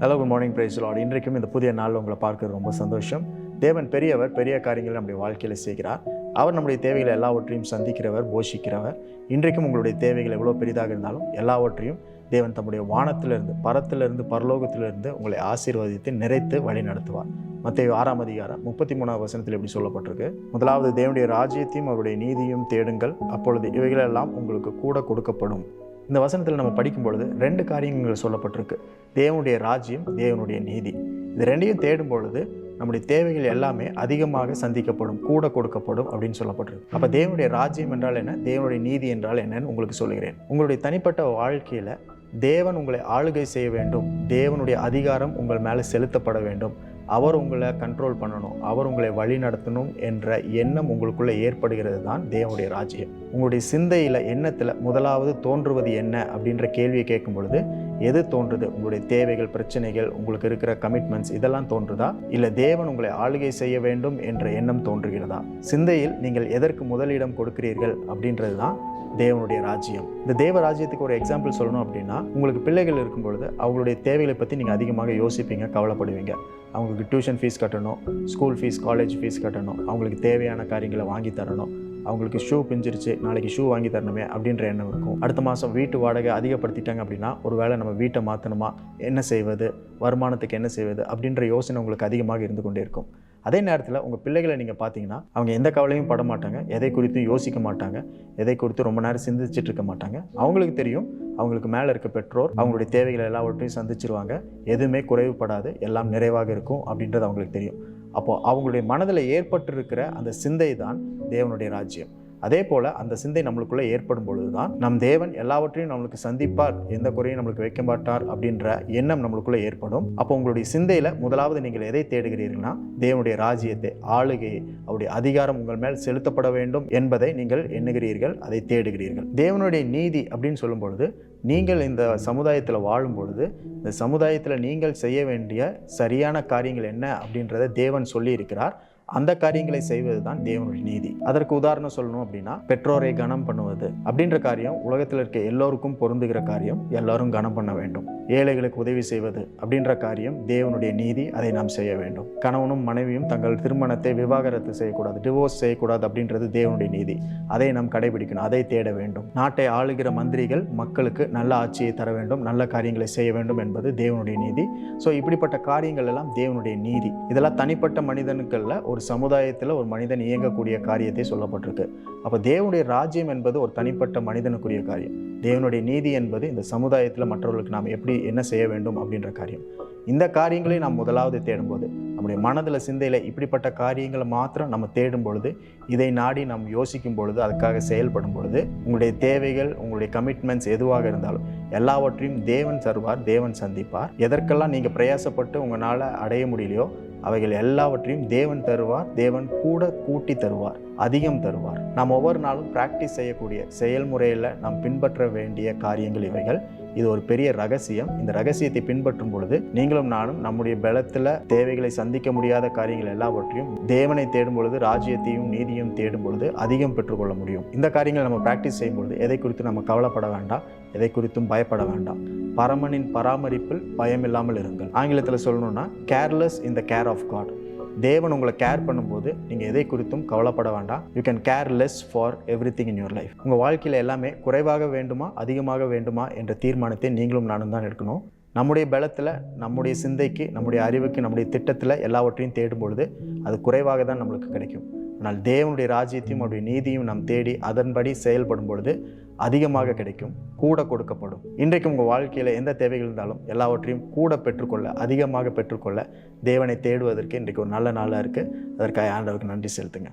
Hello, good morning, praise Lord. இன்றைக்கும் இந்த புதிய நாள் உங்களை பார்க்கறது ரொம்ப சந்தோஷம். தேவன் பெரியவர், பெரிய காரியங்களை நம்முடைய வாழ்க்கையில் செய்கிறார். அவர் நம்முடைய தேவைகளை எல்லாவற்றையும் சந்திக்கிறவர், போஷிக்கிறவர். இன்றைக்கும் உங்களுடைய தேவைகள் எவ்வளோ பெரிதாக இருந்தாலும் எல்லாவற்றையும் தேவன் தம்முடைய வானத்திலிருந்து, பரத்திலிருந்து, பரலோகத்திலிருந்து உங்களை ஆசீர்வதித்து நிறைத்து வழி நடத்துவார். மத்தேயு 6ஆம் அதிகாரம் 33ஆம் வசனத்தில் எப்படி சொல்லப்பட்டிருக்கு? முதலாவது தேவனுடைய ராஜ்யத்தையும் அவருடைய நீதியும் தேடுங்கள், அப்பொழுது இவைகளெல்லாம் உங்களுக்கு கூட கொடுக்கப்படும். இந்த வசனத்தில் நம்ம படிக்கும் பொழுது 2 காரியங்கள் சொல்லப்பட்டிருக்கு. தேவனுடைய ராஜ்யம், தேவனுடைய நீதி. இது ரெண்டையும் தேடும் பொழுது நம்முடைய தேவைகள் எல்லாமே அதிகமாக சந்திக்கப்படும், கூட கொடுக்கப்படும் அப்படின்னு சொல்லப்பட்டிருக்கு. அப்போ தேவனுடைய ராஜ்யம் என்றால் என்ன, தேவனுடைய நீதி என்றால் என்னன்னு உங்களுக்கு சொல்லுகிறேன். உங்களுடைய தனிப்பட்ட வாழ்க்கையில் தேவன் உங்களை ஆளுகை செய்ய வேண்டும், தேவனுடைய அதிகாரம் உங்கள் மேலே செலுத்தப்பட வேண்டும், அவர் உங்களை கண்ட்ரோல் பண்ணணும், அவர் உங்களை வழி நடத்தணும் என்ற எண்ணம் உங்களுக்குள்ளே ஏற்படுகிறது தான் தேவனுடைய ராஜ்யம். உங்களுடைய சிந்தையில், எண்ணத்தில் முதலாவது தோன்றுவது என்ன அப்படின்ற கேள்வியை கேட்கும் பொழுது எது தோன்றுது? உங்களுடைய தேவைகள், பிரச்சனைகள், உங்களுக்கு இருக்கிற கமிட்மெண்ட்ஸ் இதெல்லாம் தோன்றுதா? இல்லை தேவன் உங்களை ஆளுகை செய்ய வேண்டும் என்ற எண்ணம் தோன்றுகிறதா? சிந்தையில் நீங்கள் எதற்கு முதலிடம் கொடுக்கிறீர்கள் அப்படின்றது தான் தேவனுடைய ராஜ்யம். இந்த தேவ ராஜ்யத்துக்கு ஒரு எக்ஸாம்பிள் சொல்லணும் அப்படின்னா, உங்களுக்கு பிள்ளைகள் இருக்கும் பொழுது அவங்களுடைய தேவைகளை பற்றி நீங்கள் அதிகமாக யோசிப்பீங்க, கவலைப்படுவீங்க. அவங்களுக்கு டியூஷன் ஃபீஸ் கட்டணும், ஸ்கூல் ஃபீஸ், காலேஜ் ஃபீஸ் கட்டணும், அவங்களுக்கு தேவையான காரியங்களை வாங்கி தரணும், அவங்களுக்கு ஷூ பிஞ்சிருச்சு, நாளைக்கு ஷூ வாங்கி தரணுமே அப்படின்ற எண்ணம் இருக்கும். அடுத்த மாதம் வீட்டு வாடகை அதிகப்படுத்திட்டாங்க அப்படின்னா, ஒரு வேளை நம்ம வீட்டை மாற்றணுமா, என்ன செய்வது, வருமானத்துக்கு என்ன செய்வது அப்படின்ற யோசனை உங்களுக்கு அதிகமாக இருந்து கொண்டே இருக்கும். அதே நேரத்தில் உங்கள் பிள்ளைகளை நீங்கள் பார்த்தீங்கன்னா, அவங்க எந்த கவலையும் பட மாட்டாங்க, எதை குறித்தும் யோசிக்க மாட்டாங்க, எதை குறித்து ரொம்ப நேரம் சிந்திச்சுட்டு இருக்க மாட்டாங்க. அவங்களுக்கு தெரியும் அவங்களுக்கு மேலே இருக்க பெற்றோர் அவங்களுடைய தேவைகளை எல்லாவற்றையும் சந்திச்சிருவாங்க, எதுவுமே குறைவுபடாது, எல்லாம் நிறைவாக இருக்கும் அப்படின்றது அவங்களுக்கு தெரியும். அப்போது அவங்களுடைய மனதில் ஏற்பட்டிருக்கிற அந்த சிந்தை தான் தேவனுடைய ராஜ்யம். அதே போல் அந்த சிந்தை நம்மளுக்குள்ளே ஏற்படும் பொழுது தான் நம் தேவன் எல்லாவற்றையும் நம்மளுக்கு சந்திப்பார், எந்த குறையும் நம்மளுக்கு வைக்க மாட்டார் அப்படின்ற எண்ணம் நம்மளுக்குள்ளே ஏற்படும். அப்போ உங்களுடைய சிந்தையில் முதலாவது நீங்கள் எதை தேடுகிறீர்கள்னா, தேவனுடைய ராஜ்யத்தை, ஆளுகையை, அவருடைய அதிகாரம் உங்கள் மேல் செலுத்தப்பட வேண்டும் என்பதை நீங்கள் எண்ணுகிறீர்கள், அதை தேடுகிறீர்கள். தேவனுடைய நீதி அப்படின்னு சொல்லும் பொழுது, நீங்கள் இந்த சமுதாயத்தில் வாழும் பொழுது இந்த சமுதாயத்தில் நீங்கள் செய்ய வேண்டிய சரியான காரியங்கள் என்ன அப்படின்றத தேவன் சொல்லி இருக்கிறார். அந்த காரியங்களை செய்வது தான் தேவனுடைய நீதி. அதற்கு உதாரணம் சொல்லணும் அப்படின்னா, பெற்றோரை கனம் பண்ணுவது அப்படின்ற காரியம் உலகத்தில் இருக்க எல்லோருக்கும் பொருந்துகிற காரியம். எல்லாரும் கனம் பண்ண வேண்டும். ஏழைகளுக்கு உதவி செய்வது அப்படின்ற காரியம் தேவனுடைய நீதி, அதை நாம் செய்ய வேண்டும். கணவனும் மனைவியும் தங்கள் திருமணத்தை விவாகரத்து செய்யக்கூடாது, டிவோர்ஸ் செய்யக்கூடாது அப்படின்றது தேவனுடைய நீதி, அதை நாம் கடைபிடிக்கணும், அதை தேட வேண்டும். நாட்டை ஆளுகிற மந்திரிகள் மக்களுக்கு நல்ல ஆட்சியை தர வேண்டும், நல்ல காரியங்களை செய்ய வேண்டும் என்பது தேவனுடைய நீதி. ஸோ இப்படிப்பட்ட காரியங்கள் எல்லாம் தேவனுடைய நீதி. இதெல்லாம் தனிப்பட்ட மனிதனுக்குள்ள ஒரு சமுதாயத்தில் ஒரு மனிதன் இயங்கக்கூடிய காரியத்தை சொல்லப்பட்டிருக்கு. அப்போ தேவனுடைய ராஜ்யம் என்பது ஒரு தனிப்பட்ட மனிதனுக்குரிய காரியம். தேவனுடைய நீதி என்பது இந்த சமுதாயத்தில் மற்றவர்களுக்கு நாம் எப்படி என்ன செய்ய வேண்டும் அப்படின்ற காரியம். இந்த காரியங்களை நாம் முதலாவது தேடும்போது, நம்முடைய மனதில், சிந்தையில் இப்படிப்பட்ட காரியங்களை மாத்திரம் நம்ம தேடும் பொழுது, இதை நாடி நாம் யோசிக்கும் பொழுது, அதுக்காக செயல்படும் பொழுது, உங்களுடைய தேவைகள், உங்களுடைய கமிட்மெண்ட்ஸ் எதுவாக இருந்தாலும் எல்லாவற்றையும் தேவன் தருவார், தேவன் சந்திப்பார். எதற்கெல்லாம் நீங்கள் பிரயாசப்பட்டு உங்களால் அடைய முடியலையோ அவைகள் எல்லாவற்றையும் தேவன் தருவார். தேவன் கூட கூட்டி தருவார், அதிகம் தருவார். நாம் ஒவ்வொரு நாளும் பிராக்டிஸ் செய்யக்கூடிய செயல்முறையில் நாம் பின்பற்ற வேண்டிய காரியங்கள் இவைகள். இது ஒரு பெரிய ரகசியம். இந்த ரகசியத்தை பின்பற்றும் பொழுது நீங்களும் நானும் நம்முடைய பலத்தில் தேவைகளை சந்திக்க முடியாத காரியங்கள் எல்லாவற்றையும் தேவனை தேடும் பொழுது, ராஜ்யத்தையும் நீதியும் தேடும் பொழுது அதிகம் பெற்றுக்கொள்ள முடியும். இந்த காரியங்களை நம்ம பிராக்டிஸ் செய்யும் பொழுது எதை குறித்து நம்ம கவலைப்பட வேண்டாம், எதை குறித்தும் பயப்பட வேண்டாம். பரமனின் பராமரிப்பில் பயமில்லாமல் இருங்கள். ஆங்கிலத்தில் சொல்லணும்னா, careless in the care of God. தேவன் உங்களை கேர் பண்ணும்போது நீங்கள் எதை குறித்தும் கவலைப்பட வேண்டாம். You can care less for everything in your life. உங்கள் வாழ்க்கையில் எல்லாமே குறைவாக வேண்டுமா, அதிகமாக வேண்டுமா என்ற தீர்மானத்தை நீங்களும் நானும் தான் எடுக்கணும். நம்முடைய பலத்தில், நம்முடைய சிந்தைக்கு, நம்முடைய அறிவுக்கு, நம்முடைய திட்டத்தில் எல்லாவற்றையும் தேடும் பொழுது அது குறைவாக தான் நம்மளுக்கு கிடைக்கும். ஆனால் தேவனுடைய ராஜ்யத்தையும் அவருடைய நீதியும் நாம் தேடி அதன்படி செயல்படும் பொழுது அதிகமாக கிடைக்கும், கூட கொடுக்கப்படும். இன்றைக்கு உங்கள் வாழ்க்கையில் எந்த தேவைகள் இருந்தாலும் எல்லாவற்றையும் கூட பெற்றுக்கொள்ள, அதிகமாக பெற்றுக்கொள்ள தேவனை தேடுவதற்கு இன்றைக்கு ஒரு நல்ல நாளாக இருக்குது. அதற்காக ஆண்டவருக்கு நன்றி செலுத்துங்க.